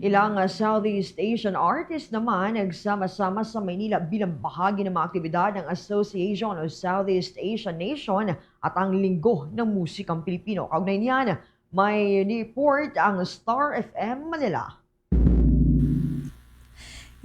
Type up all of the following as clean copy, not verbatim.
Ilang Southeast Asian artists naman nagsama-sama sa Maynila bilang bahagi ng mga aktibidad ng Association of Southeast Asian Nation at ang Linggo ng Musikang Pilipino. Kaugnay niyan, may report ang Star FM Manila.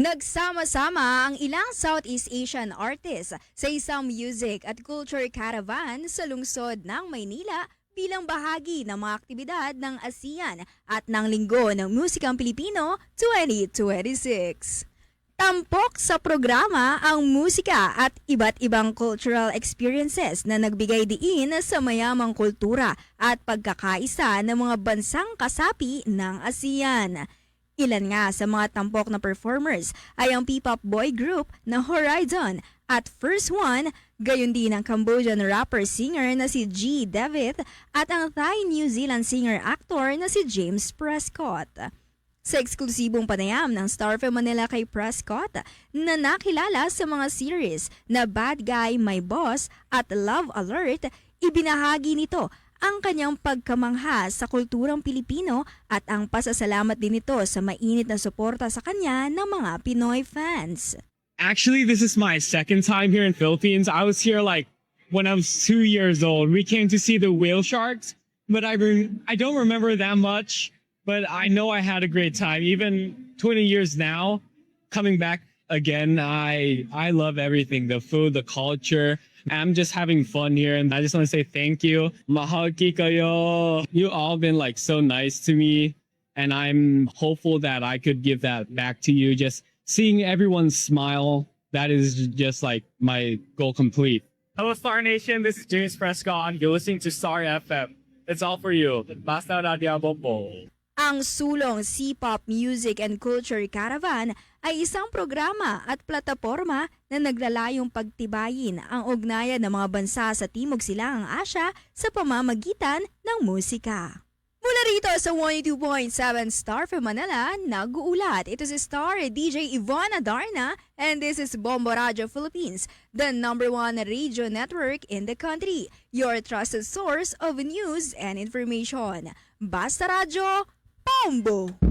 Nagsama-sama ang ilang Southeast Asian artists sa isang music at culture caravan sa lungsod ng Maynila bilang bahagi ng mga aktibidad ng ASEAN at ng Linggo ng Musikang Pilipino 2026. Tampok sa programa ang musika at iba't ibang cultural experiences na nagbigay diin sa mayamang kultura at pagkakaisa ng mga bansang kasapi ng ASEAN. Ilan nga sa mga tampok na performers ay ang P-pop boy group na Horizon at First One, gayon din ang Cambodian rapper-singer na si G. David at ang Thai-New Zealand singer-actor na si James Prescott. Sa eksklusibong panayam ng Star FM Manila kay Prescott na nakilala sa mga series na Bad Guy, My Boss at Love Alert, ibinahagi nito ang kanyang pagkamangha sa kulturang Pilipino at ang pasasalamat din nito sa mainit na suporta sa kanya ng mga Pinoy fans. Actually, this is my second time here in Philippines. I was here like when I was 2 years old. We came to see the whale sharks, but I don't remember that much, but I know I had a great time. Even 20 years now, coming back again, I love everything, the food, the culture. I'm just having fun here, and I just want to say thank you. Mahal ki kayo. You all been like so nice to me, and I'm hopeful that I could give that back to you. Just seeing everyone smile, that is just like my goal complete. Hello, Star Nation. This is James Prescott. You're listening to Star FM. It's all for you. Basta na diabo po. Ang sulong C-pop Music and Culture Caravan ay isang programa at plataporma na naglalayong pagtibayin ang ugnayan ng mga bansa sa Timog Silangang Asya sa pamamagitan ng musika. Mula rito sa 102.7 Star FM Manila, nag-uulat. Ito si Star DJ Ivana Darna and this is Bombo Radio Philippines, the #1 radio network in the country. Your trusted source of news and information. Basta Radio, Bombo!